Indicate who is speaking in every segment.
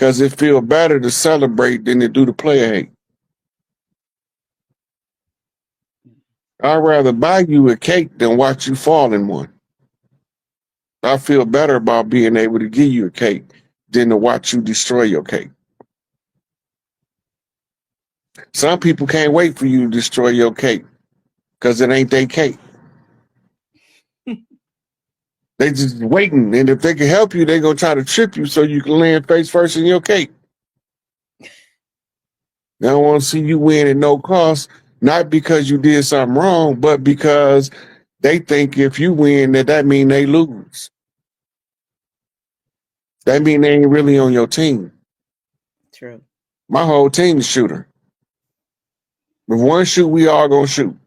Speaker 1: because it feel better to celebrate than to do the player hate. I'd rather buy you a cake than watch you fall in one. I feel better about being able to give you a cake than to watch you destroy your cake. Some people can't wait for you to destroy your cake because it ain't their cake. They just waiting, and if they can help you, they're gonna try to trip you so you can land face first in your cake. They don't want to see you win at no cost, not because you did something wrong, but because they think if you win, that mean they lose. That mean they ain't really on your team.
Speaker 2: True.
Speaker 1: My whole team is shooter. If one shoot, we all gonna shoot.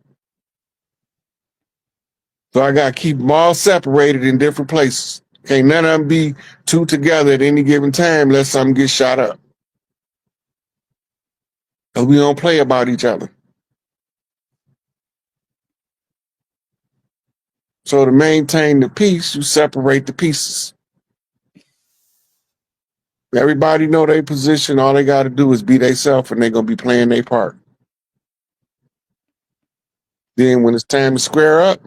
Speaker 1: So I gotta keep them all separated in different places. Can't none of them be two together at any given time unless something gets shot up. Because we don't play about each other. So to maintain the peace, you separate the pieces. Everybody know their position. All they got to do is be themselves, and they're going to be playing their part. Then when it's time to square up,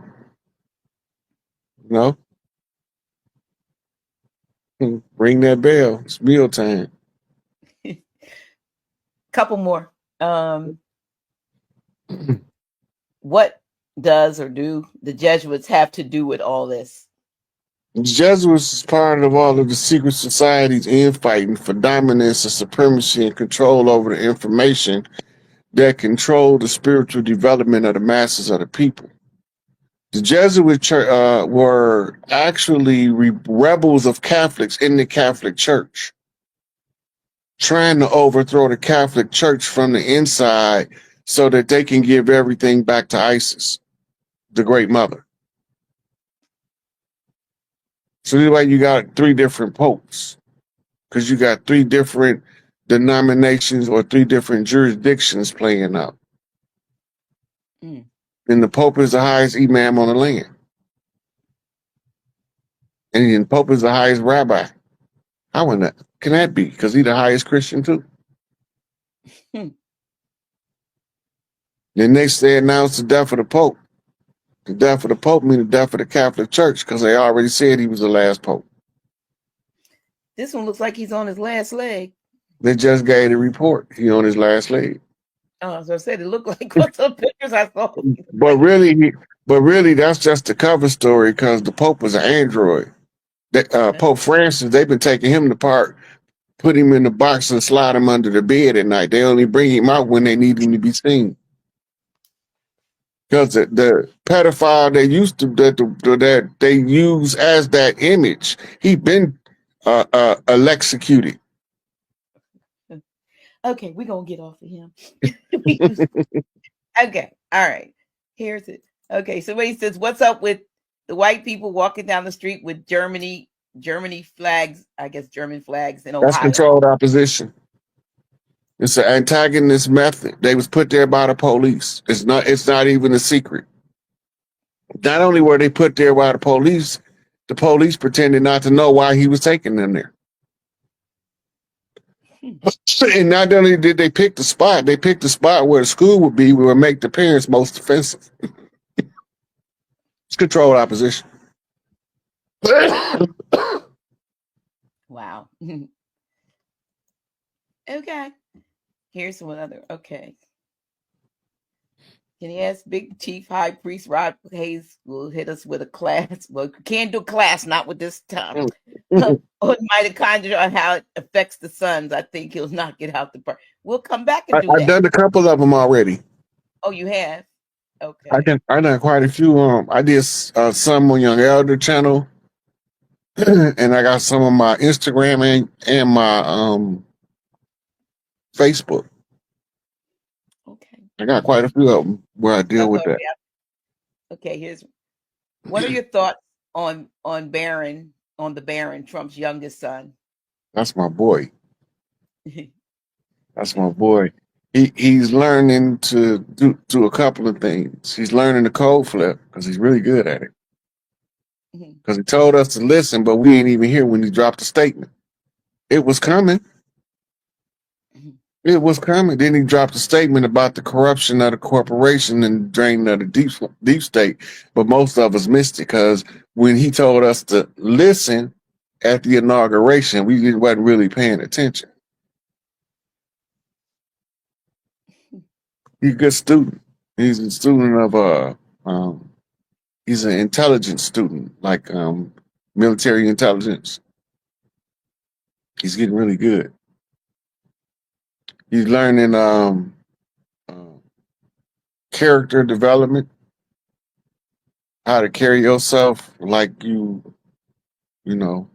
Speaker 1: ring that bell. It's meal time.
Speaker 2: Couple more. What does or do the Jesuits have to do with all this?
Speaker 1: The Jesuits is part of all of the secret societies infighting for dominance and supremacy and control over the information that control the spiritual development of the masses of the people. The Jesuits were actually rebels of Catholics in the Catholic Church, trying to overthrow the Catholic Church from the inside so that they can give everything back to Isis, the Great Mother. So that's why you got three different popes, because you got three different denominations or three different jurisdictions playing out. And the Pope is the highest imam on the land. And the Pope is the highest rabbi. How can that be? Because he's the highest Christian too. Then next they announced the death of the Pope. The death of the Pope means the death of the Catholic Church because they already said he was the last Pope.
Speaker 2: This one looks like he's on his last leg.
Speaker 1: They just gave the report. He on his last leg.
Speaker 2: Oh, so I said it looked like what's the pictures I saw.
Speaker 1: But really, that's just the cover story because the Pope was an android. Pope Francis, they've been taking him apart, put him in the box and slide him under the bed at night. They only bring him out when they need him to be seen. Because the pedophile they used to that they use as that image, he been electrocuted.
Speaker 2: Okay, we're gonna get off of him. Okay, all right. Here's it. Okay, so he says, "What's up with the white people walking down the street with Germany flags? I guess German flags in Ohio."
Speaker 1: That's controlled opposition. It's an antagonist method. They was put there by the police. It's not even a secret. Not only were they put there by the police pretended not to know why he was taking them there. And not only did they pick the spot, they picked the spot where the school would be, where it would make the parents most offensive. It's controlled opposition.
Speaker 2: Wow. Okay. Here's one other. Okay. Can you ask Big Chief High Priest Rod Hayes will hit us with a class? Well, can't do class, not with this time. On mitochondria and how it affects the sons. I think he'll knock it out the park. We'll come back and do that.
Speaker 1: I've done a couple of them already.
Speaker 2: Oh, you have? Okay.
Speaker 1: I done quite a few. I did some on Young Elder channel, and I got some on my Instagram and my Facebook.
Speaker 2: Okay.
Speaker 1: I got quite a few of them where I deal with that.
Speaker 2: Okay, what are your thoughts on Barron, Trump's youngest son?
Speaker 1: That's my boy. That's my boy. He's learning to do a couple of things. He's learning the code flip because he's really good at it. Because he told us to listen, but we ain't even here when he dropped the statement. It was coming. It was coming. Then he dropped a statement about the corruption of the corporation and draining of the deep state. But most of us missed it because when he told us to listen at the inauguration, we wasn't really paying attention. He's a good student. He's a student of he's an intelligence student, like military intelligence. He's getting really good. He's learning character development, how to carry yourself like you know,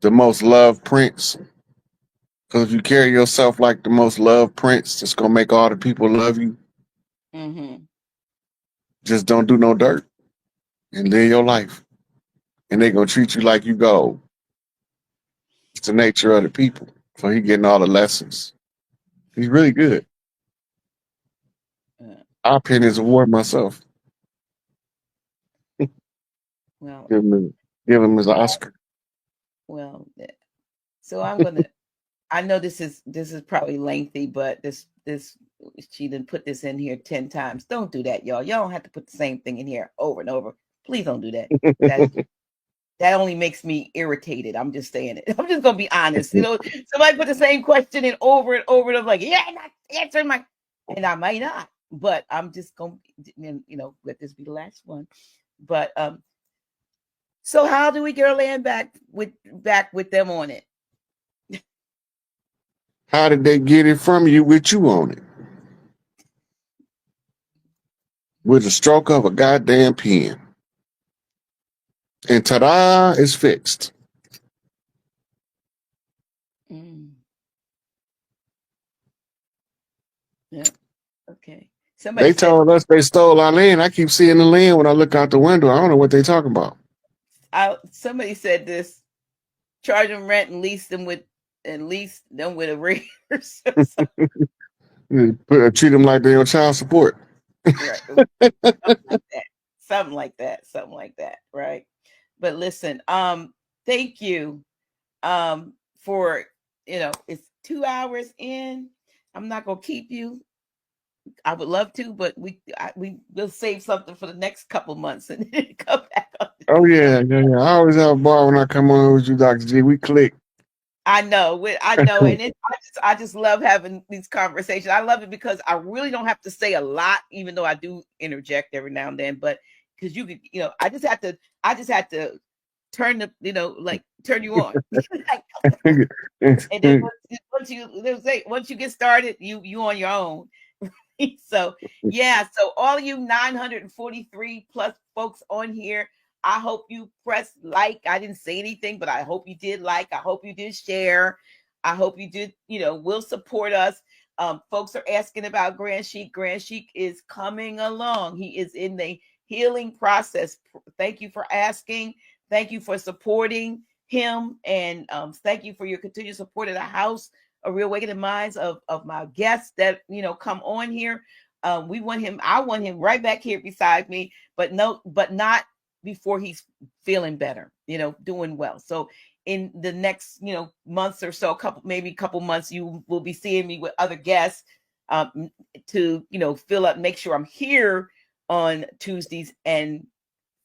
Speaker 1: the most loved prince. Because if you carry yourself like the most loved prince, it's gonna make all the people love you.
Speaker 2: Mm-hmm.
Speaker 1: Just don't do no dirt and live your life, and they're gonna treat you like you gold. It's the nature of the people. So he getting all the lessons. He's really good. I'll pin his award myself.
Speaker 2: Well,
Speaker 1: give him his Oscar.
Speaker 2: Well, so I'm gonna. I know this is probably lengthy, but this she didn't put this in here 10 times. Don't do that, y'all. Y'all don't have to put the same thing in here over and over. Please don't do that. That only makes me irritated. I'm just saying it. I'm just gonna be honest. You know, somebody put the same question in over and over, and I'm like, yeah, I'm not answering my, and I might not, but I'm just gonna, let this be the last one. But so how do we get our land back with them on it?
Speaker 1: How did they get it from you with you on it? With a stroke of a goddamn pen. And ta-da, it's fixed.
Speaker 2: Yeah. Okay. Somebody
Speaker 1: they told us they stole our land. I keep seeing the land when I look out the window. I don't know what they're talking about.
Speaker 2: Somebody said this: charge them rent and lease them with arrears.
Speaker 1: Treat them like they're on child support.
Speaker 2: Right. Something like that. Right. But listen, thank you for, it's 2 hours in. I'm not gonna keep you. I would love to, but we'll save something for the next couple months and then come back on.
Speaker 1: Oh yeah. I always have a bar when I come on with you, Dr. G. We click.
Speaker 2: I know, and I just love having these conversations. I love it because I really don't have to say a lot, even though I do interject every now and then. But because you could, I just had to turn turn you on. And then once you get started, you on your own. So yeah, so all you 943 plus folks on here, I hope you press like. I didn't say anything, but I hope you did like. I hope you did share. I hope you did, will support us. Folks are asking about Grand Sheik. Grand Sheik is coming along. He is in the healing process. Thank you for asking. Thank you for supporting him. And thank you for your continued support of the house, A Real Awakening Minds, of my guests that, come on here. I want him right back here beside me, but not before he's feeling better, doing well. So in the next, months or so, couple months, you will be seeing me with other guests to, fill up, make sure I'm here on Tuesdays and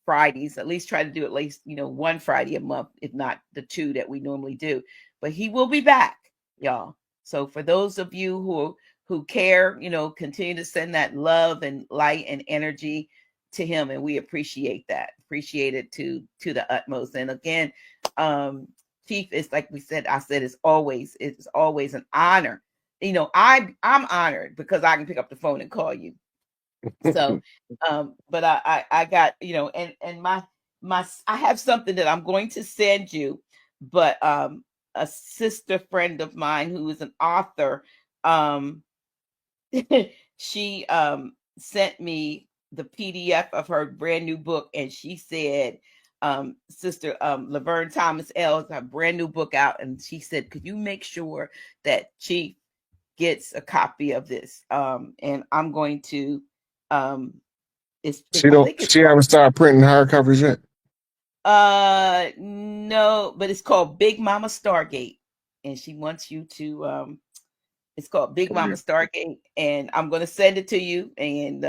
Speaker 2: Fridays, at least try to do at least, one Friday a month, if not the two that we normally do. But he will be back, y'all. So for those of you who care, continue to send that love and light and energy to him, and we appreciate that. Appreciate it to the utmost. And again, Chief, it's like I said, it's always an honor. I'm honored because I can pick up the phone and call you. So but I got, and my I have something that I'm going to send you, but a sister friend of mine who is an author, she sent me the PDF of her brand new book, and she said, Sister Laverne Thomas L. has a brand new book out, and she said, could you make sure that Chief gets a copy of this? And I'm going to
Speaker 1: she haven't started printing hardcovers yet.
Speaker 2: No, but it's called Big Mama Stargate, and she wants you to It's called Big Mama Stargate, and I'm going to send it to you. And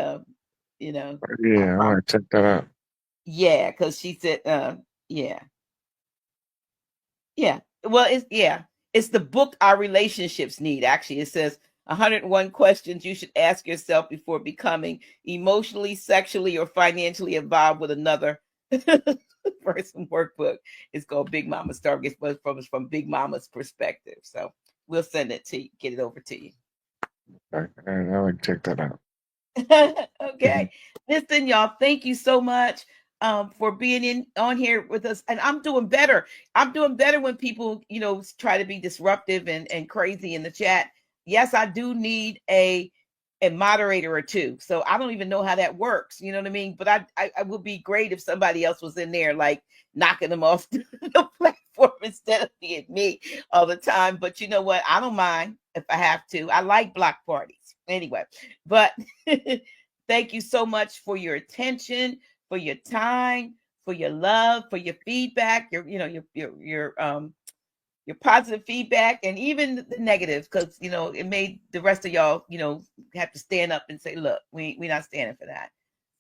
Speaker 2: you know, I
Speaker 1: Yeah, I
Speaker 2: promise.
Speaker 1: want to check that out.
Speaker 2: Yeah, because she said, yeah, yeah. Well, it's the book our relationships need. Actually, it says 101 questions you should ask yourself before becoming emotionally, sexually, or financially involved with another person. Workbook. It's called Big Mama Stargate, but from Big Mama's perspective. So we'll send it to you, get it over to you.
Speaker 1: I want to check that out.
Speaker 2: Okay. Listen, y'all, thank you so much for being in on here with us. And I'm doing better. I'm doing better when people, try to be disruptive and crazy in the chat. Yes, I do need a moderator or two. So I don't even know how that works. You know what I mean? But I would be great if somebody else was in there, like knocking them off the platform instead of being me all the time. But you know what? I don't mind if I have to. I like block parties anyway. But thank you so much for your attention, for your time, for your love, for your feedback, your positive feedback, and even the negative, because it made the rest of y'all have to stand up and say, look, we're not standing for that.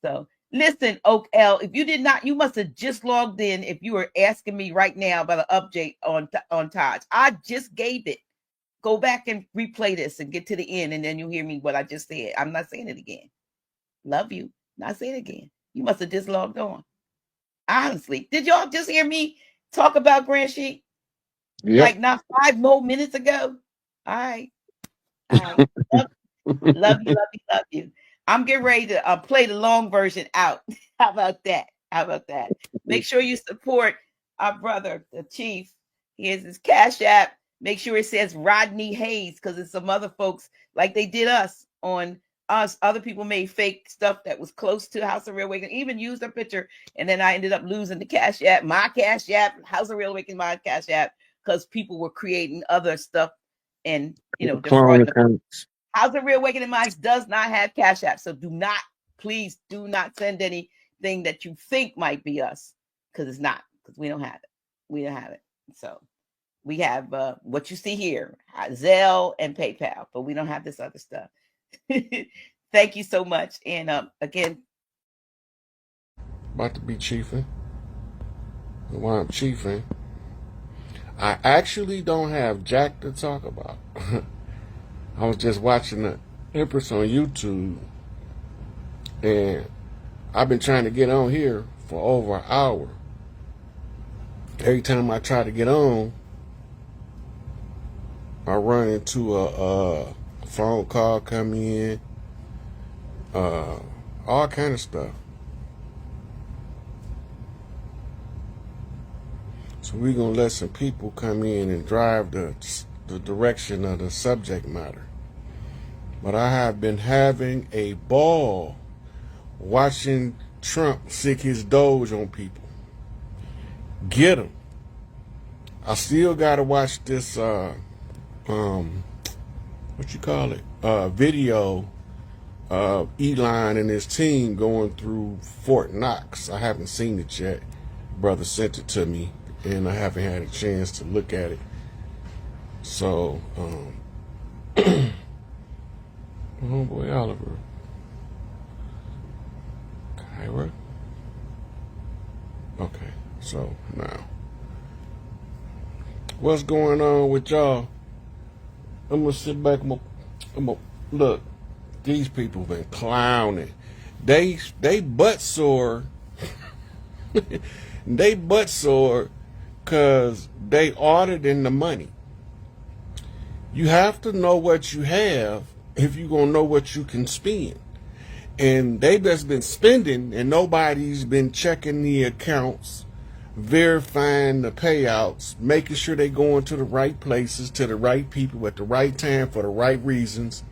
Speaker 2: So listen, Oak L, if you did not, you must have just logged in if you were asking me right now about an update on Taj. I just gave it. Go back and replay this and get to the end, and then you'll hear me what I just said. I'm not saying it again. Love you. Not saying it again. You must have just logged on. Honestly, did y'all just hear me talk about Grand Sheik?
Speaker 1: Yep.
Speaker 2: Like not 5 more minutes ago? All right. All right. Love you, love you, love you. I'm getting ready to play the long version out. How about that? How about that? Make sure you support our brother, the chief. Here's his Cash App. Make sure it says Rodney Hayes, because it's some other folks like they did us on us. Other people made fake stuff that was close to House of Real Awakening, even used a picture, and then I ended up losing the Cash App, my Cash App, House of Real Awakening, my Cash App, because people were creating other stuff and
Speaker 1: Clone
Speaker 2: defrauding.
Speaker 1: accounts.
Speaker 2: House of Real Awakening Minds does not have Cash App. So please do not send anything that you think might be us, because it's not, because we don't have it. We don't have it. So we have what you see here, Zelle and PayPal, but we don't have this other stuff. Thank you so much. And again,
Speaker 1: About to be chiefing. And while I'm chiefing, I actually don't have jack to talk about. I was just watching the Empress on YouTube, and I've been trying to get on here for over an hour. Every time I try to get on, I run into a phone call come in, all kind of stuff. So we're gonna let some people come in and drive the direction of the subject matter. But I have been having a ball watching Trump sick his doge on people. Get him. I still gotta watch this what you call it? Video of Elon and his team going through Fort Knox. I haven't seen it yet. Brother sent it to me, and I haven't had a chance to look at it. So, homeboy Oliver, Kyra. Okay, so now, what's going on with y'all? I'm gonna sit back. I'm gonna look. These people been clowning. They butt sore. They butt sore because they auditing the money. You have to know what you have if you're gonna know what you can spend. And they just been spending, and nobody's been checking the accounts, verifying the payouts, making sure they going to the right places, to the right people at the right time for the right reasons.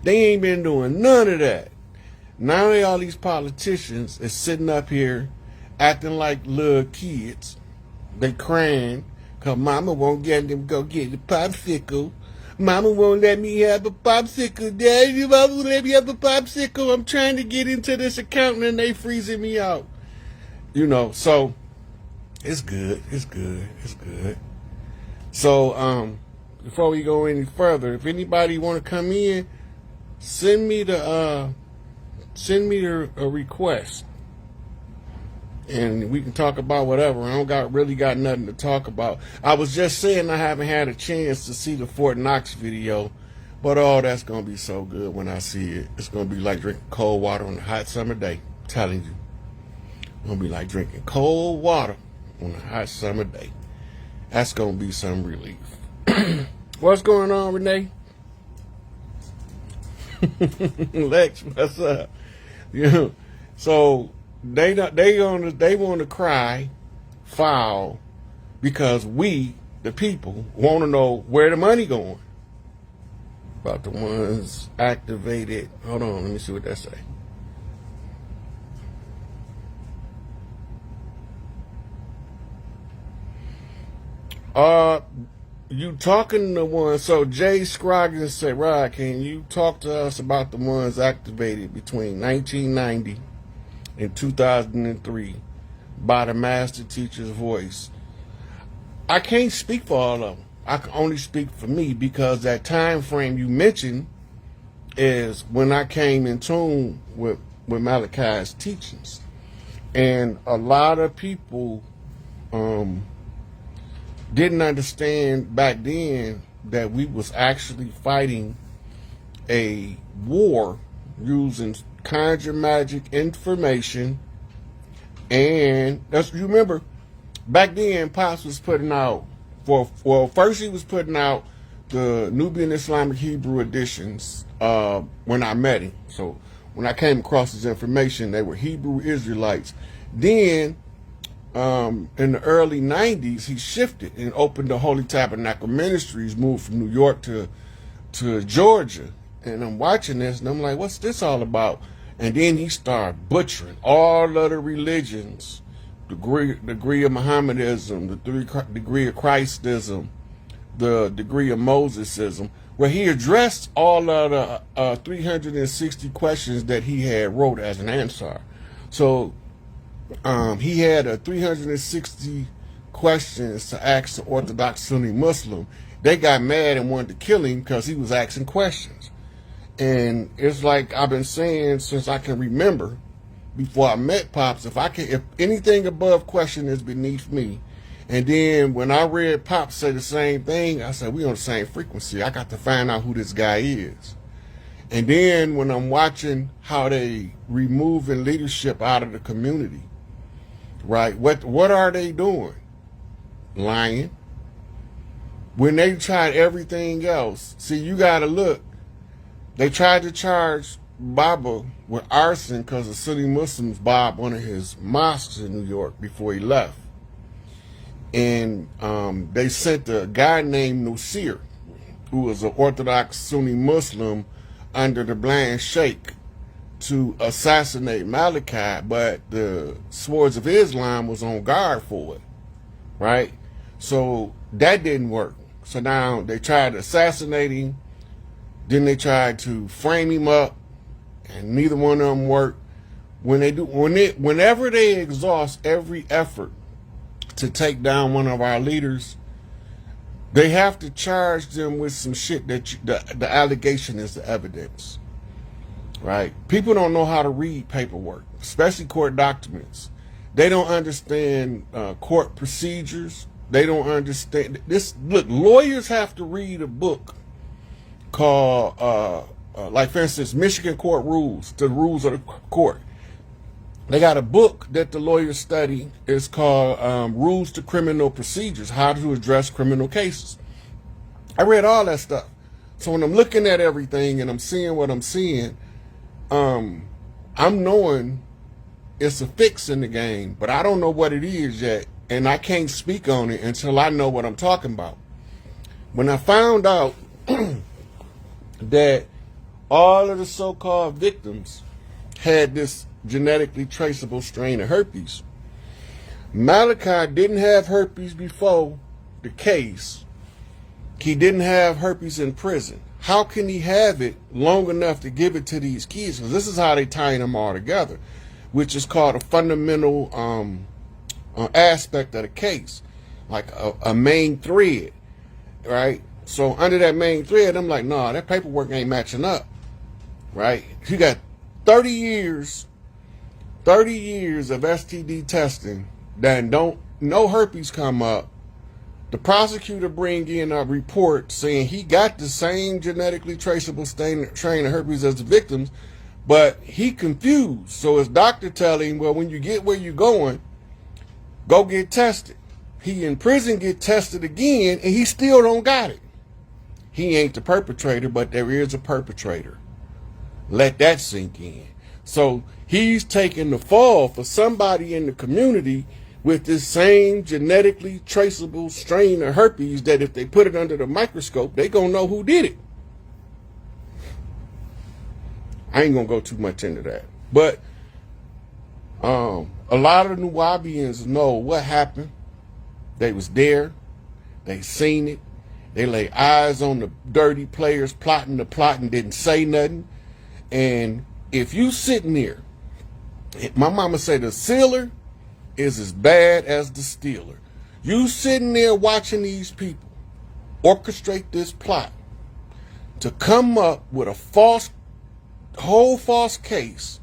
Speaker 1: They ain't been doing none of that. Now all these politicians is sitting up here acting like little kids. They crying because mama won't get them go get the popsicle. Mama won't let me have a popsicle. Daddy, mama won't let me have a popsicle. I'm trying to get into this account and they freezing me out. So it's good. It's good. It's good. So before we go any further, if anybody want to come in, send me a request, and we can talk about whatever. I don't really got nothing to talk about. I was just saying I haven't had a chance to see the Fort Knox video, but oh, that's gonna be so good when I see it. It's gonna be like drinking cold water on a hot summer day. I'm telling you, it's gonna be like drinking cold water on a hot summer day. That's gonna be some relief. What's going on, Renee? Lex, what's up? Yeah. So they want to cry foul because we, the people, want to know where the money going. About the ones activated. Hold on, let me see what that say. You talking to ones, so Jay Scroggins said, Rod, can you talk to us about the ones activated between 1990 and 2003 by the master teacher's voice? I can't speak for all of them. I can only speak for me because that time frame you mentioned is when I came in tune with Malachi's teachings. And a lot of people didn't understand back then that we was actually fighting a war using conjure magic information. And that's, you remember back then Pops was putting out first he was putting out the Nubian Islamic Hebrew editions when I met him. So when I came across his information, they were Hebrew Israelites. Then in the early 90s, he shifted and opened the Holy Tabernacle Ministries, moved from New York to Georgia. And I'm watching this, and I'm like, what's this all about? And then he started butchering all of the religions, the degree of Mohammedism, the degree of Christism, the degree of Mosesism, where he addressed all of the 360 questions that he had wrote as an answer. So he had a 360 questions to ask the Orthodox Sunni Muslim. They got mad and wanted to kill him because he was asking questions. And it's like I've been saying since I can remember, before I met Pops, if anything above question is beneath me. And then when I read Pops say the same thing, I said, we on the same frequency. I got to find out who this guy is. And then when I'm watching how they removing leadership out of the community, right? What are they doing? Lying. When they tried everything else, see, you gotta look. They tried to charge Baba with arson because the Sunni Muslims bombed one of his mosques in New York before he left. And they sent a guy named Nusir, who was an Orthodox Sunni Muslim under the Blind Sheikh, to assassinate Malachi, but the Swords of Islam was on guard for it, right? So that didn't work. So now they tried to assassinate him, then they tried to frame him up, and neither one of them worked. Whenever they exhaust every effort to take down one of our leaders, they have to charge them with some shit that the allegation is the evidence. Right? People don't know how to read paperwork, especially court documents. They don't understand court procedures. They don't understand this. Look, lawyers have to read a book called, like for instance, Michigan Court Rules, the rules of the court. They got a book that the lawyers study. It's called Rules to Criminal Procedures, How to Address Criminal Cases. I read all that stuff. So when I'm looking at everything and I'm seeing what I'm seeing, I'm knowing it's a fix in the game, but I don't know what it is yet, and I can't speak on it until I know what I'm talking about. When I found out that all of the so-called victims had this genetically traceable strain of herpes, Malachi didn't have herpes before the case. He didn't have herpes in prison. How can he have it long enough to give it to these kids? Because this is how they tie them all together, which is called a fundamental aspect of the case, like a main thread, right? So under that main thread, I'm like, nah, that paperwork ain't matching up, right? You got 30 years of STD testing, then no herpes come up. The prosecutor bring in a report saying he got the same genetically traceable strain of herpes as the victims, but he confused. So his doctor tell him, well, when you get where you're going, go get tested. He in prison get tested again, and he still don't got it. He ain't the perpetrator, but there is a perpetrator. Let that sink in. So he's taking the fall for somebody in the community with this same genetically traceable strain of herpes that if they put it under the microscope, they gonna know who did it. I ain't gonna go too much into that. But a lot of the Nubians know what happened. They was there. They seen it. They lay eyes on the dirty players plotting the plot and didn't say nothing. And if you sitting there, my mama said the sealer is as bad as the stealer. You sitting there watching these people orchestrate this plot to come up with a whole false case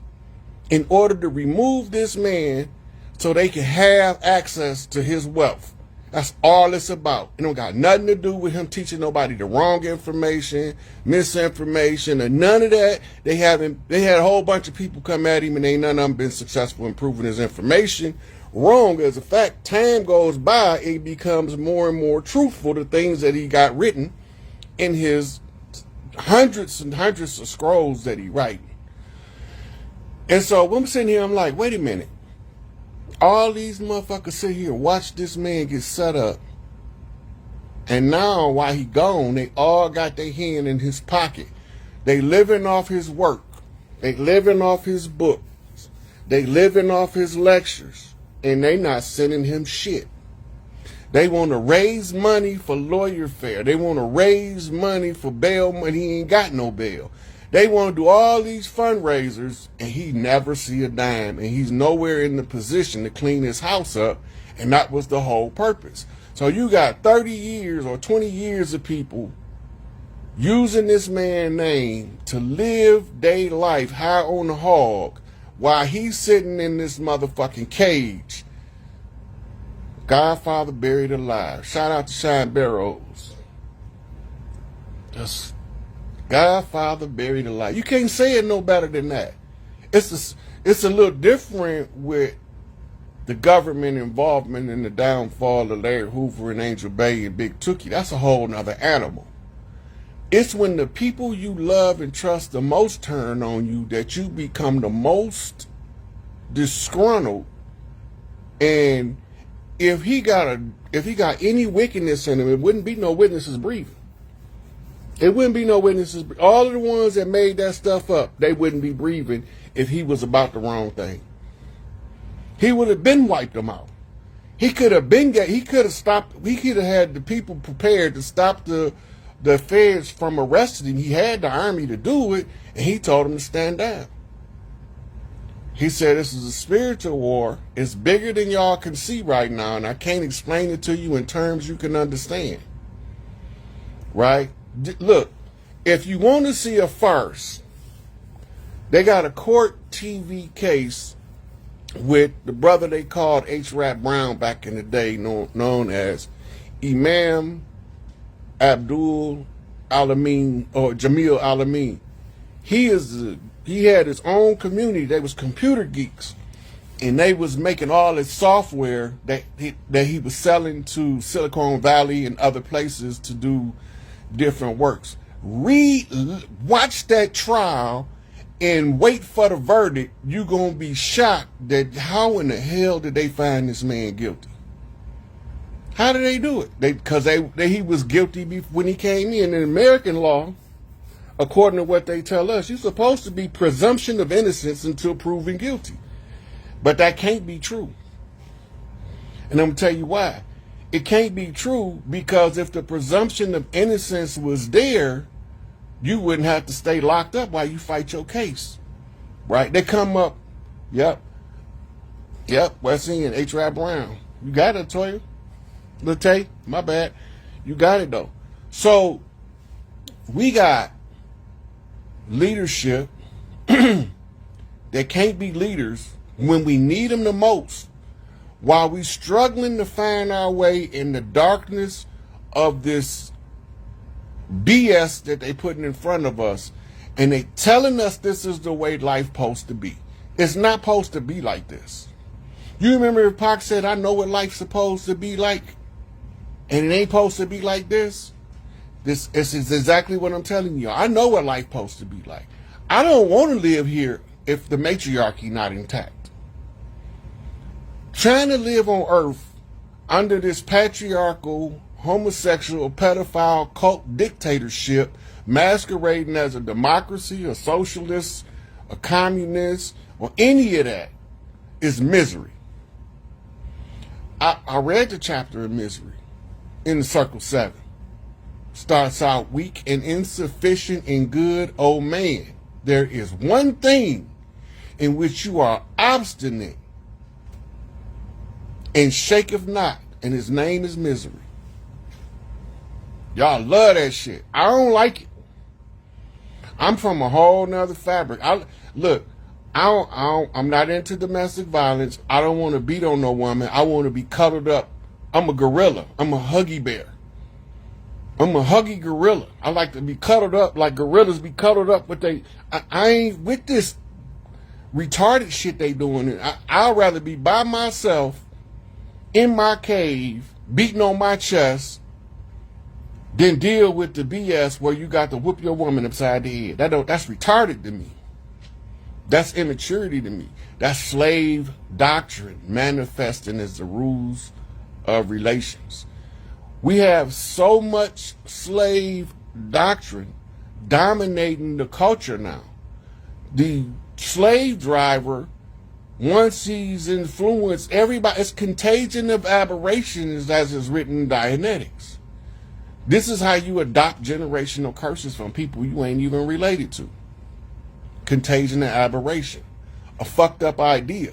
Speaker 1: in order to remove this man so they can have access to his wealth. That's all it's about. It don't got nothing to do with him teaching nobody the wrong information, misinformation, and none of that. They had a whole bunch of people come at him, and ain't none of them been successful in proving his information wrong. As a fact, time goes by, it becomes more and more truthful, the things that he got written in his hundreds and hundreds of scrolls that he write. And so when I'm sitting here, I'm like, wait a minute. All these motherfuckers sit here and watch this man get set up. And now, while he gone, they all got their hand in his pocket. They living off his work. They living off his books. They living off his lectures. And they not sending him shit. They want to raise money for lawyer fare. They want to raise money for bail money. He ain't got no bail. They want to do all these fundraisers, and he never see a dime, and he's nowhere in the position to clean his house up, and that was the whole purpose. So you got 30 years or 20 years of people using this man's name to live their life high on the hog while he's sitting in this motherfucking cage. Godfather buried alive. Shout out to Shine Barrows. Just Godfather buried alive. You can't say it no better than that. It's a little different with the government involvement in the downfall of Larry Hoover and Angel Bay and Big Tookie. That's a whole nother animal. It's when the people you love and trust the most turn on you that you become the most disgruntled. And if he got any wickedness in him, it wouldn't be no witnesses breathing. It wouldn't be no witnesses. All of the ones that made that stuff up, they wouldn't be breathing if he was about the wrong thing. He would have been wiped them out. He could have stopped. He could have had the people prepared to stop the feds from arresting him. He had the army to do it, and he told them to stand down. He said, this is a spiritual war. It's bigger than y'all can see right now, and I can't explain it to you in terms you can understand. Right? Look, if you want to see a farce, they got a court TV case with the brother they called H. Rap Brown back in the day, known as Imam Abdul Alamin or Jamil Alamin. He had his own community. They was computer geeks, and they was making all this software that he was selling to Silicon Valley and other places to do different works. Watch that trial and wait for the verdict. You're gonna be shocked that how in the hell did they find this man guilty? How did they do it? Because he was guilty when he came in. In American law, according to what they tell us, you're supposed to be presumption of innocence until proven guilty. But that can't be true. And I'm gonna tell you why. It can't be true because if the presumption of innocence was there, you wouldn't have to stay locked up while you fight your case. Right? They come up, yep, Wesley and H. Rap Brown. You got it, Toya. Late, my bad. You got it, though. So we got leadership that can't be leaders when we need them the most, while we struggling to find our way in the darkness of this BS that they putting in front of us, and they telling us this is the way life supposed to be. It's not supposed to be like this. You remember if Pac said, I know what life's supposed to be like, and it ain't supposed to be like this? This is exactly what I'm telling you. I know what life's supposed to be like. I don't want to live here if the matriarchy not intact. Trying to live on earth under this patriarchal, homosexual, pedophile, cult dictatorship masquerading as a democracy, a socialist, a communist, or any of that is misery. I read the chapter of misery in the Circle 7. Starts out weak and insufficient and good, oh man. There is one thing in which you are obstinate and shaketh not, and his name is misery. Y'all love that shit. I don't like it. I'm from a whole nother fabric. I'm not into domestic violence. I don't want to beat on no woman. I want to be cuddled up. I'm a gorilla. I'm a huggy bear. I'm a huggy gorilla. I like to be cuddled up like gorillas be cuddled up, but I ain't with this retarded shit they doing. I'd rather be by myself in my cave, beating on my chest, than deal with the BS where you got to whoop your woman upside the head. That's retarded to me. That's immaturity to me. That's slave doctrine manifesting as the rules of relations. We have so much slave doctrine dominating the culture now. The slave driver, once he's influenced everybody, it's contagion of aberrations, as is written in Dianetics. This is how you adopt generational curses from people you ain't even related to. Contagion and aberration. A fucked up idea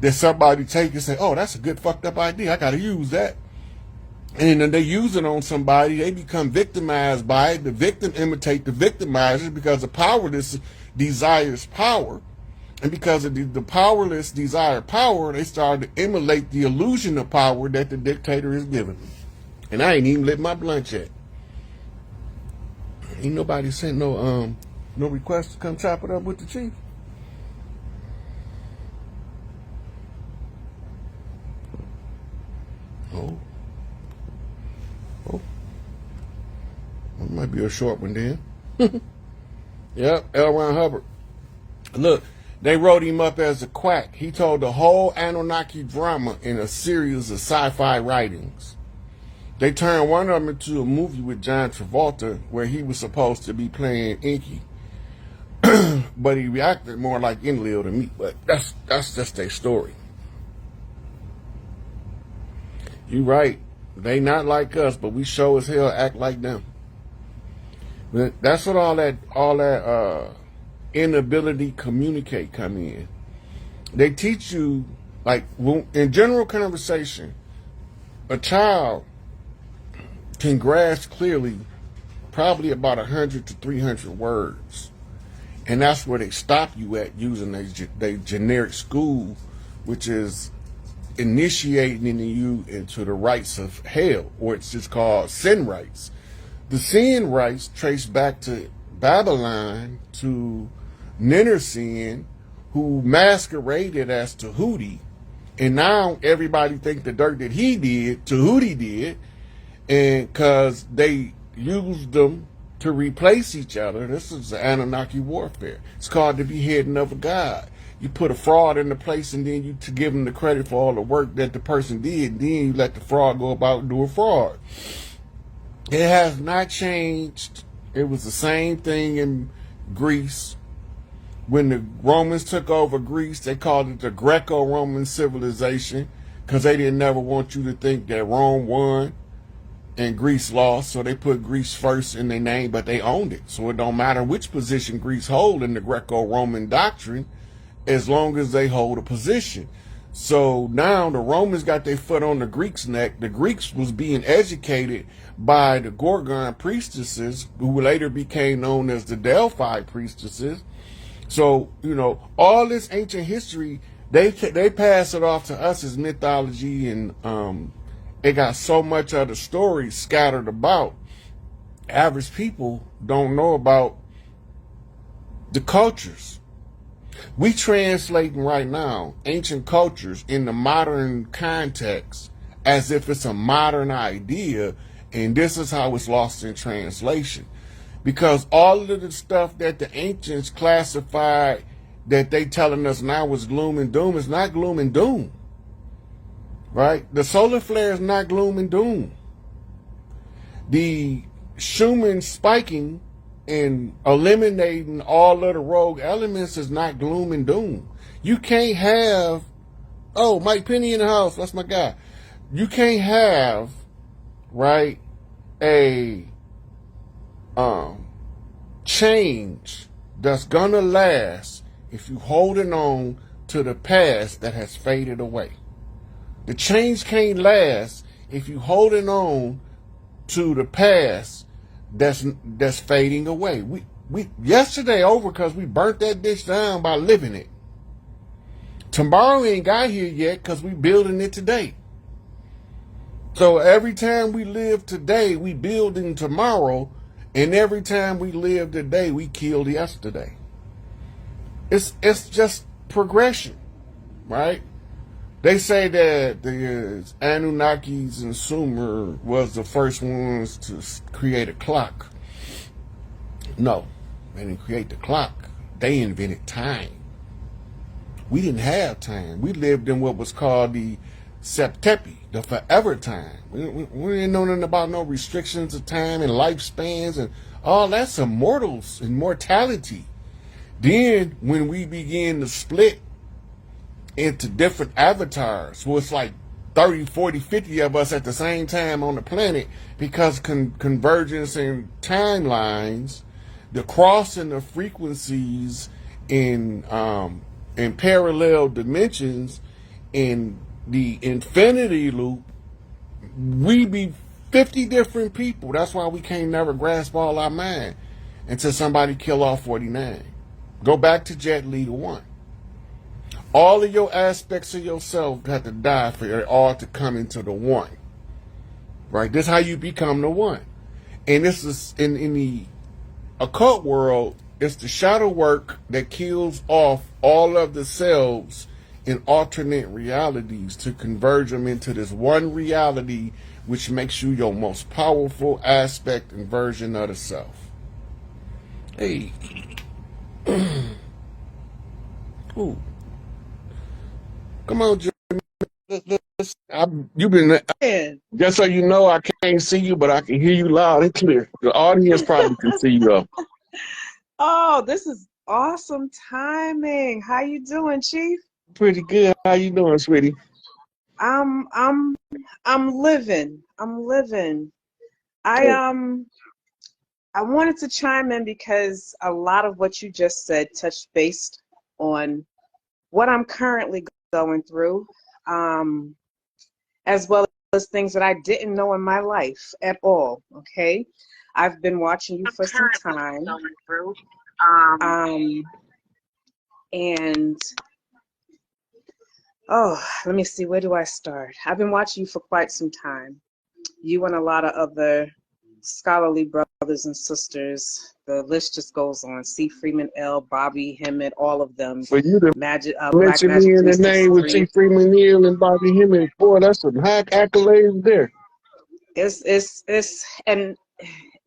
Speaker 1: that somebody take and say, oh, that's a good fucked up idea. I got to use that. And then they use it on somebody. They become victimized by it. The victim imitate the victimizer because the powerless desires power. And because of the powerless desire power, they start to emulate the illusion of power that the dictator is giving them. And I ain't even lit my blunt yet. Ain't nobody sent no request to come chop it up with the chief. Oh. It might be a short one then. Yep, L. Ron Hubbard. Look, they wrote him up as a quack. He told the whole Anunnaki drama in a series of sci-fi writings. They turned one of them into a movie with John Travolta where he was supposed to be playing Inky. But he reacted more like Enlil to me. But that's just their story. You right. They not like us, but we sure as hell act like them. But that's what all that inability to communicate come in. They teach you, like, in general conversation, a child can grasp clearly probably about 100 to 300 words. And that's where they stop you at using their generic school, which is initiating you into the rites of hell, or it's just called sin rites. The sin rites trace back to Babylon, to Ninursin, who masqueraded as Tahuti, and now everybody think the dirt that he did, Tahuti did, and because they used them to replace each other. This is the Anunnaki warfare. It's called the beheading of a god. You put a fraud into place, and then you to give them the credit for all the work that the person did, and then you let the fraud go about doing fraud. It has not changed. It was the same thing in Greece. When the Romans took over Greece, they called it the Greco-Roman civilization because they didn't never want you to think that Rome won and Greece lost, so they put Greece first in their name, but they owned it. So it don't matter which position Greece hold in the Greco-Roman doctrine, as long as they hold a position. So now the Romans got their foot on the Greeks' neck. The Greeks was being educated by the Gorgon priestesses, who later became known as the Delphi priestesses. So, you know, all this ancient history, they pass it off to us as mythology, and it got so much of the story scattered about. Average people don't know about the cultures. We translating right now ancient cultures in the modern context as if it's a modern idea, and this is how it's lost in translation. Because all of the stuff that the ancients classified that they telling us now was gloom and doom is not gloom and doom. Right? The solar flare is not gloom and doom. The Schumann spiking and eliminating all of the rogue elements is not gloom and doom. You can't have, oh, Mike Penny in the house, that's my guy. You can't have, right, a change that's gonna last if you holding on to the past that has faded away. The change can't last if you holding on to the past that's fading away. We yesterday over because we burnt that ditch down by living it. Tomorrow ain't got here yet because we building it today. So every time we live today, we building tomorrow, and every time we live today, we killed yesterday. It's just progression, right? They say that the Anunnakis and Sumer was the first ones to create a clock. No, they didn't create the clock. They invented time. We didn't have time. We lived in what was called the Septepi, the forever time. We didn't know nothing about no restrictions of time and lifespans and all that's immortality. Then when we begin to split into different avatars, well, it's like 30, 40, 50 of us at the same time on the planet, because convergence in timelines, the crossing of frequencies in parallel dimensions, in the infinity loop, we be 50 different people. That's why we can't never grasp all our mind until somebody kill off 49. Go back to Jet Li to 1. All of your aspects of yourself have to die for it all to come into the one. Right? This is how you become the one. And this is in the occult world, it's the shadow work that kills off all of the selves in alternate realities to converge them into this one reality, which makes you your most powerful aspect and version of the self. Hey. Ooh. Come on, Jimmy. You've been, just so you know, I can't see you, but I can hear you loud and clear. The audience probably can see you though.
Speaker 3: Oh, this is awesome timing. How you doing, Chief?
Speaker 1: Pretty good. How you doing, sweetie?
Speaker 3: I'm living. I'm living. I wanted to chime in because a lot of what you just said touched based on what I'm currently going through, as well as things that I didn't know in my life at all. Okay, I've been watching you for some time, and oh, let me see, where do I start? I've been watching you for quite some time. You and a lot of other scholarly brothers and sisters. The list just goes on. C. Freeman L., Bobby Hemmett, all of them.
Speaker 1: For you to
Speaker 3: Black
Speaker 1: mention me
Speaker 3: Magic
Speaker 1: in the name with
Speaker 3: 363.
Speaker 1: C. Freeman Hill and Bobby Hemmett, boy, that's some high accolades there.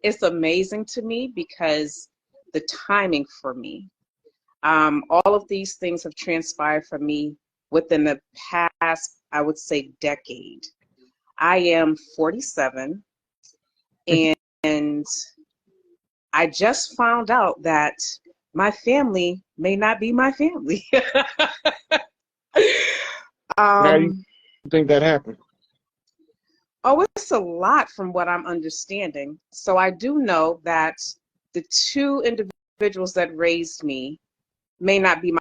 Speaker 3: It's amazing to me because the timing for me. All of these things have transpired for me within the past, I would say, decade. I am 47, and I just found out that my family may not be my family.
Speaker 1: How do you think that happened?
Speaker 3: Oh, it's a lot from what I'm understanding. So I do know that the two individuals that raised me may not be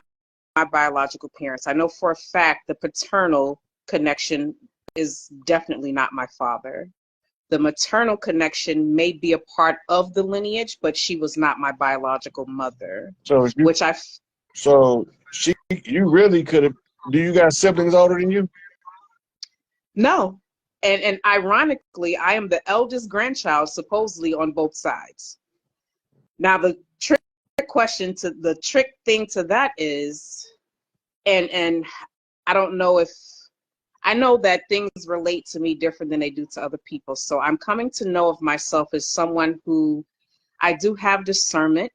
Speaker 3: my biological parents. I know for a fact the paternal connection is definitely not my father. The maternal connection may be a part of the lineage, but she was not my biological mother.
Speaker 1: So you really could have. Do you got siblings older than you?
Speaker 3: No. And ironically, I am the eldest grandchild, supposedly, on both sides. Now, the trick thing to that is, and I don't know if, I know that things relate to me different than they do to other people. So I'm coming to know of myself as someone who, I do have discernment.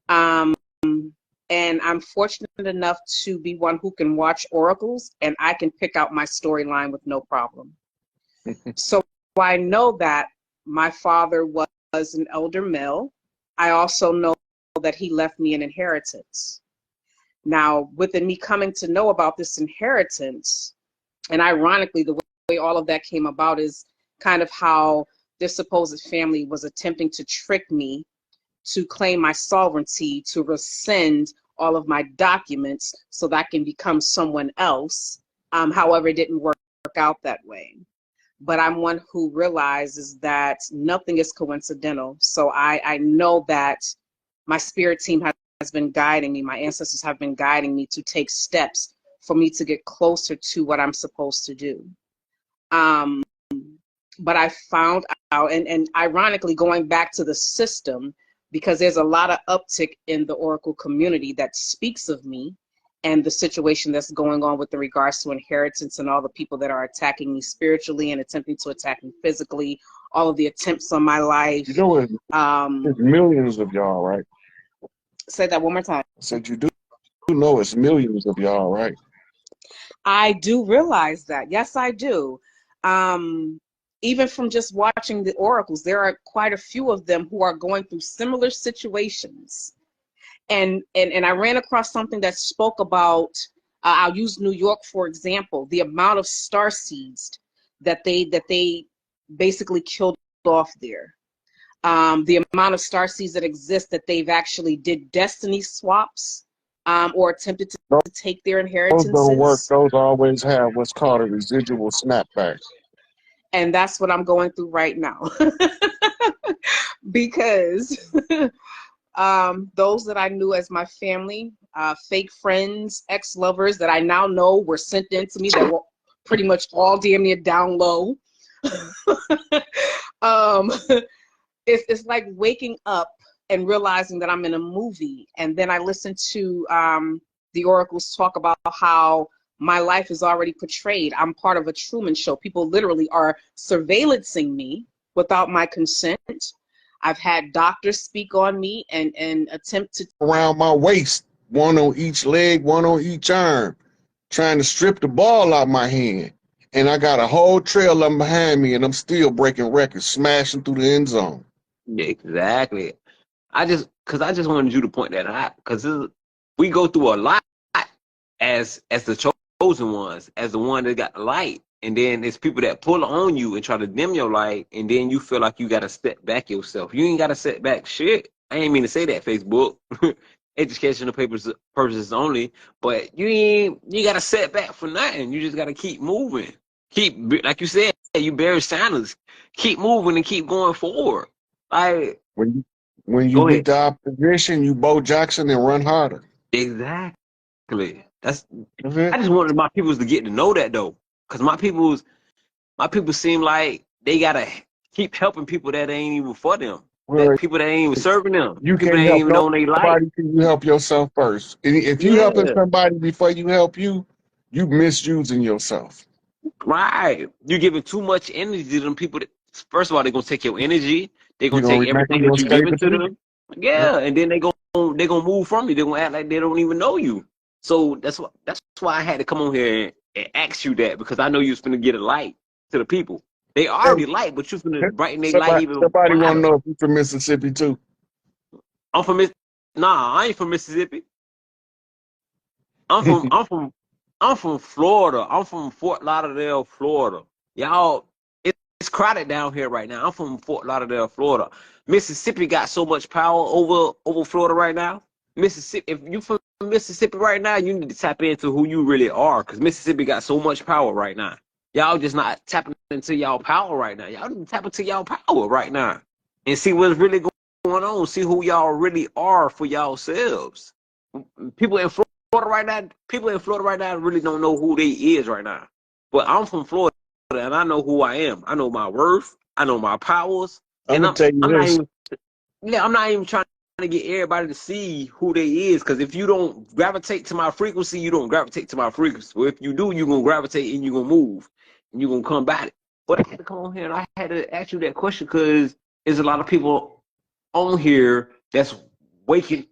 Speaker 3: And I'm fortunate enough to be one who can watch oracles, and I can pick out my storyline with no problem. So I know that my father was an elder male. I also know that he left me an inheritance. Now, within me coming to know about this inheritance, and ironically, the way all of that came about is kind of how this supposed family was attempting to trick me to claim my sovereignty, to rescind all of my documents so that I can become someone else. However, it didn't work out that way. But I'm one who realizes that nothing is coincidental. So I know that my spirit team has been guiding me. My ancestors have been guiding me to take steps for me to get closer to what I'm supposed to do. But I found out, and ironically, going back to the system, because there's a lot of uptick in the oracle community that speaks of me and the situation that's going on with the regards to inheritance and all the people that are attacking me spiritually and attempting to attack me physically, all of the attempts on my life.
Speaker 1: You know, it's millions of y'all, right?
Speaker 3: Say that one more time.
Speaker 1: I said you do know it's millions of y'all, right?
Speaker 3: I do realize that. Yes, I do. Even from just watching the oracles, there are quite a few of them who are going through similar situations. And I ran across something that spoke about, I'll use New York, for example, the amount of starseeds that they basically killed off there. The amount of starseeds that exist that they've actually did destiny swaps or attempted to take their inheritances.
Speaker 1: Those don't work. Those always have what's called a residual snapback.
Speaker 3: And that's what I'm going through right now. Because those that I knew as my family, fake friends, ex-lovers that I now know were sent in to me that were pretty much all damn near down low. It's like waking up and realizing that I'm in a movie. And then I listen to the oracles talk about how my life is already portrayed. I'm part of a Truman Show. People literally are surveillancing me without my consent. I've had doctors speak on me and attempt to
Speaker 1: around my waist, one on each leg, one on each arm, trying to strip the ball out my hand. And I got a whole trail of them behind me, and I'm still breaking records, smashing through the end zone.
Speaker 4: Exactly. I just wanted you to point that out, because we go through a lot as the chosen ones, as the one that got the light. And then there's people that pull on you and try to dim your light, and then you feel like you got to step back yourself. You ain't got to set back shit. I ain't mean to say that, Facebook. Educational purposes only, but you got to set back for nothing. You just got to keep moving. Keep, like you said, you Barry Sanders. Keep moving and keep going forward. Like
Speaker 1: when you meet the opposition, you Bo Jackson and run harder.
Speaker 4: Exactly. That's
Speaker 1: it.
Speaker 4: I just wanted my peoples to get to know that though. Because my people seem like they gotta keep helping people that ain't even for them.
Speaker 1: Well,
Speaker 4: people that ain't even serving them.
Speaker 1: You
Speaker 4: people
Speaker 1: can't
Speaker 4: that ain't
Speaker 1: help
Speaker 4: even on their life.
Speaker 1: Nobody till you help yourself first. And if you helping somebody before you help you misusing yourself.
Speaker 4: Right. You're giving too much energy to them people that, first of all, they're gonna take your energy. They're gonna take everything that you giving to them. Yeah, and then they're gonna move from you. They're gonna act like they don't even know you. So that's why I had to come on here and ask you that, because I know you was finna get a light to the people. They already light, but you finna brighten their light even.
Speaker 1: Somebody want to know if you're from Mississippi too.
Speaker 4: I'm from Nah, I ain't from Mississippi. I'm from Florida. I'm from Fort Lauderdale, Florida. Y'all, it's crowded down here right now. I'm from Fort Lauderdale, Florida. Mississippi got so much power over Florida right now. Mississippi, if you from Mississippi right now, you need to tap into who you really are, because Mississippi got so much power right now. Y'all just not tapping into y'all power right now. Y'all need to tap into y'all power right now and see what's really going on. See who y'all really are for yourselves. People in Florida right now really don't know who they is right now. But I'm from Florida and I know who I am. I know my worth. I know my powers.
Speaker 1: I'm
Speaker 4: And
Speaker 1: gonna tell you this.
Speaker 4: I'm not even trying to get everybody to see who they is, because if you don't gravitate to my frequency, you don't gravitate to my frequency. Well, if you do, you're gonna gravitate and you're gonna move and you're gonna come back. But I had to come on here and I had to ask you that question because there's a lot of people on here that's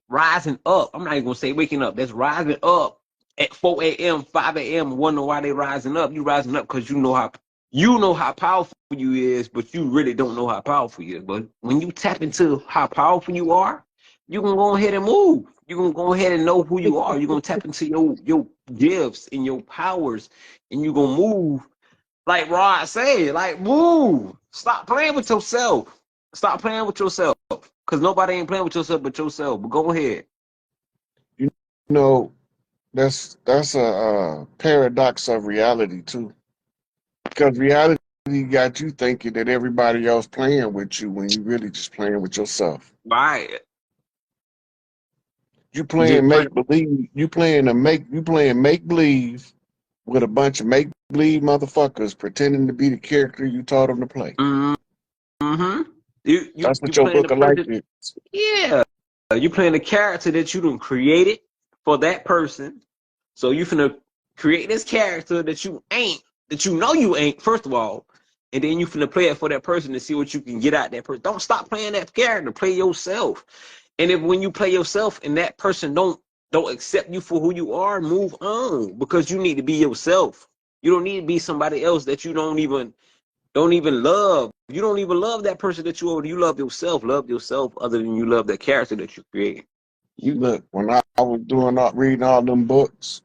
Speaker 4: rising up. I'm not even gonna say waking up, that's rising up at 4 a.m., 5 a.m. wondering why they rising up. You rising up because you know how powerful you is, but you really don't know how powerful you is. But when you tap into how powerful you are, you can go ahead and move. You can go ahead and know who you are. You're gonna tap into your gifts and your powers, and you're gonna move. Like Rod said, like move. Stop playing with yourself. Stop playing with yourself. Because nobody ain't playing with yourself but yourself. But go ahead.
Speaker 1: You know, that's a paradox of reality too. Because reality got you thinking that everybody else playing with you when you really just playing with yourself.
Speaker 4: Right.
Speaker 1: You playing make believe. You playing make believe with a bunch of make believe motherfuckers pretending to be the character you taught them to play.
Speaker 4: Mm-hmm.
Speaker 1: That's
Speaker 4: You
Speaker 1: what your
Speaker 4: playing the
Speaker 1: book of life
Speaker 4: person.
Speaker 1: is.
Speaker 4: Yeah. You playing the character that you done created for that person. So you finna create this character that you know you ain't, first of all, and then you finna play it for that person to see what you can get out that person. Don't stop playing that character. Play yourself. And if when you play yourself and that person don't accept you for who you are, move on, because you need to be yourself. You don't need to be somebody else that you don't even love. You don't even love that person that you are. You love yourself. Love yourself other than you love that character that you create.
Speaker 1: Look, when I was reading all them books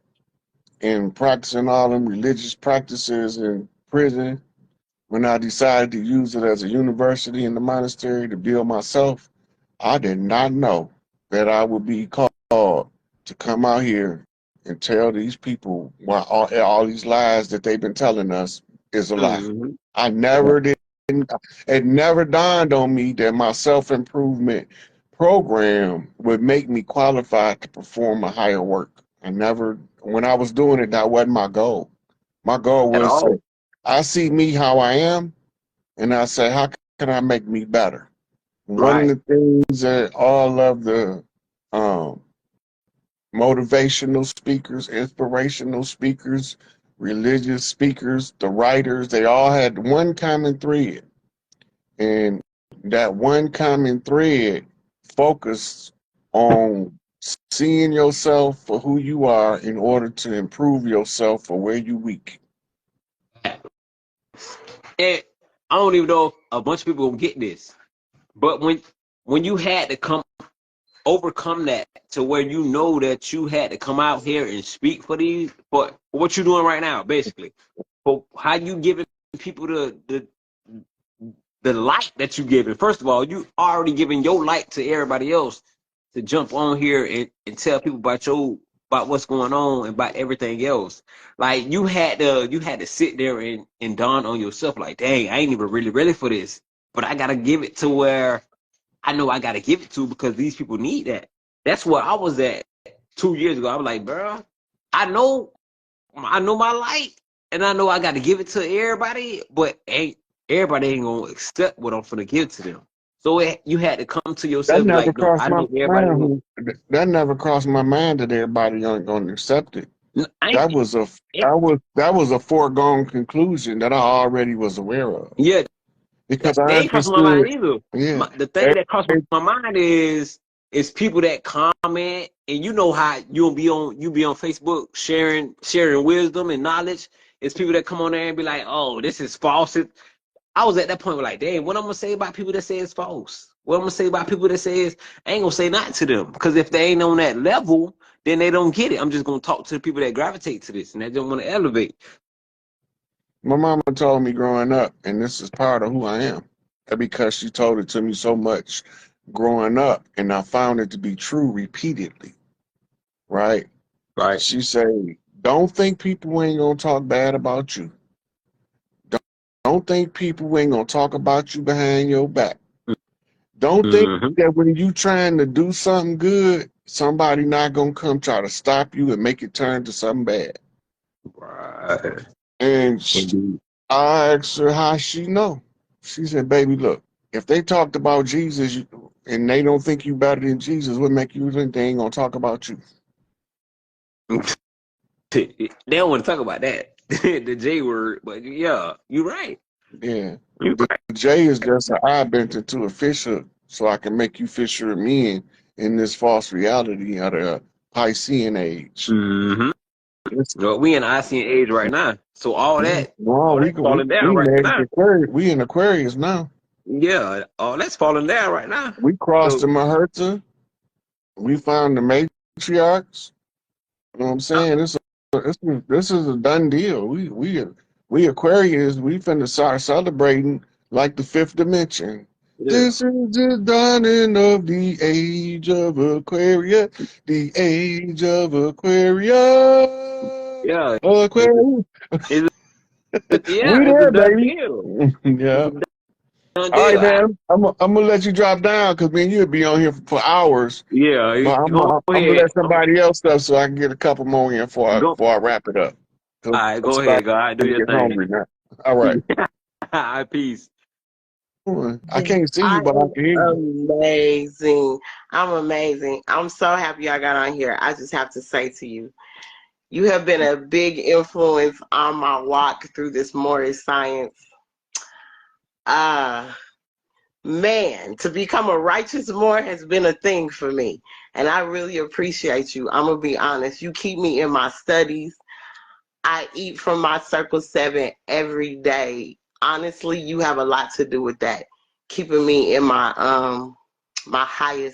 Speaker 1: and practicing all them religious practices in prison, when I decided to use it as a university in the monastery to build myself, I did not know that I would be called to come out here and tell these people why all these lies that they've been telling us is a lie.
Speaker 4: Mm-hmm.
Speaker 1: I never did. It never dawned on me that my self-improvement program would make me qualified to perform a higher work. When I was doing it, that wasn't my goal. My goal
Speaker 4: At
Speaker 1: was
Speaker 4: all.
Speaker 1: I see me how I am, and I say, how can I make me better? One of
Speaker 4: Right.
Speaker 1: the things that all of the um, motivational speakers, inspirational speakers, religious speakers, the writers, they all had one common thread. And that one common thread focused on seeing yourself for who you are in order to improve yourself for where you weak.
Speaker 4: And I don't even know if a bunch of people will get this, but when you had to overcome that to where you know that you had to come out here and speak for what you're doing right now, basically, for how you giving people the light that you giving. First of all, you already giving your light to everybody else to jump on here and tell people about what's going on and about everything else. Like you had to sit there and dawn on yourself, like, dang, I ain't even really ready for this. But I gotta give it to where I know I gotta give it to, because these people need that. That's where I was at 2 years ago. I was like, bro, I know my light, and I know I got to give it to everybody, but everybody ain't gonna accept what I'm gonna give to them. So you had to come to
Speaker 1: That
Speaker 4: yourself
Speaker 1: never
Speaker 4: like, no,
Speaker 1: crossed
Speaker 4: I
Speaker 1: my
Speaker 4: know everybody.
Speaker 1: mind. That never crossed my mind that everybody aren't going to accept it.
Speaker 4: I
Speaker 1: That was a foregone conclusion that I already was aware of
Speaker 4: Yeah,
Speaker 1: because I
Speaker 4: they ain't crossing my mind
Speaker 1: understood.
Speaker 4: either.
Speaker 1: Yeah,
Speaker 4: The thing that crossed my mind is people that comment, and you know how you be on Facebook sharing wisdom and knowledge. It's people that come on there and be like, oh, this is false. I was at that point where like, damn, what I'm gonna say about people that say it's false? What I'm gonna say about people that says I ain't gonna say nothing to them, because if they ain't on that level, then they don't get it. I'm just gonna talk to the people that gravitate to this and that don't want to elevate.
Speaker 1: my mama told me growing up, and this is part of who I am, because she told it to me so much growing up, and I found it to be true repeatedly. right?
Speaker 4: Right.
Speaker 1: She say, don't think people ain't gonna talk bad about you. Don't, don't think people ain't gonna talk about you behind your back. Don't think
Speaker 4: Mm-hmm.
Speaker 1: that when you trying to do something good, somebody not gonna come try to stop you and make it turn to something bad.
Speaker 4: Right.
Speaker 1: And
Speaker 4: Indeed.
Speaker 1: I asked her how she know. She said, "Baby, look, if they talked about Jesus and they don't think you better than Jesus, what make you think they ain't gonna talk about you?"
Speaker 4: They don't want to talk about that. The J word, but yeah, you're right.
Speaker 1: Yeah,
Speaker 4: You're
Speaker 1: the
Speaker 4: right.
Speaker 1: J is just an eye bent into a fisher, so I can make you fisher of men in this false reality of the Piscean age.
Speaker 4: Mm-hmm.
Speaker 1: It's,
Speaker 4: Well, we in the ICN age right now, so
Speaker 1: no,
Speaker 4: all that's falling down
Speaker 1: we
Speaker 4: right
Speaker 1: next
Speaker 4: now.
Speaker 1: Aquarius. We in Aquarius now.
Speaker 4: Yeah, all that's falling down right now.
Speaker 1: We crossed the
Speaker 4: So,
Speaker 1: Maherta. We found the matriarchs. You know what I'm saying? This is a done deal. We Aquarius. We finna start celebrating like the fifth dimension.
Speaker 4: yeah,
Speaker 1: This is the dawning of the age of Aquarius. The age of Aquarius.
Speaker 4: yeah,
Speaker 1: Aquarius. We
Speaker 4: it's a
Speaker 1: there,
Speaker 4: done
Speaker 1: baby.
Speaker 4: deal. It's
Speaker 1: Yeah.
Speaker 4: a done
Speaker 1: All right,
Speaker 4: deal.
Speaker 1: man. I'm gonna let you drop down because me and you'll be on here for hours.
Speaker 4: Yeah,
Speaker 1: But
Speaker 4: go
Speaker 1: I'm gonna
Speaker 4: ahead.
Speaker 1: let somebody else stuff so I can get a couple more in
Speaker 4: Go.
Speaker 1: before I wrap it up.
Speaker 4: All
Speaker 1: 'Cause
Speaker 4: right,
Speaker 1: I'm
Speaker 4: go ahead,
Speaker 1: starting
Speaker 4: God. Do
Speaker 1: to
Speaker 4: your
Speaker 1: get
Speaker 4: thing.
Speaker 1: hungry now. All right.
Speaker 4: Peace.
Speaker 1: I can't see
Speaker 5: I
Speaker 1: you, but I
Speaker 5: am
Speaker 1: can hear you.
Speaker 5: amazing. I'm amazing. I'm so happy I got on here. I just have to say to you, you have been a big influence on my walk through this more science. Uh, Man, to become a righteous Moor has been a thing for me. And I really appreciate you. I'm going to be honest. You keep me in my studies. I eat from my Circle 7 every day. Honestly, you have a lot to do with that. Keeping me in my my highest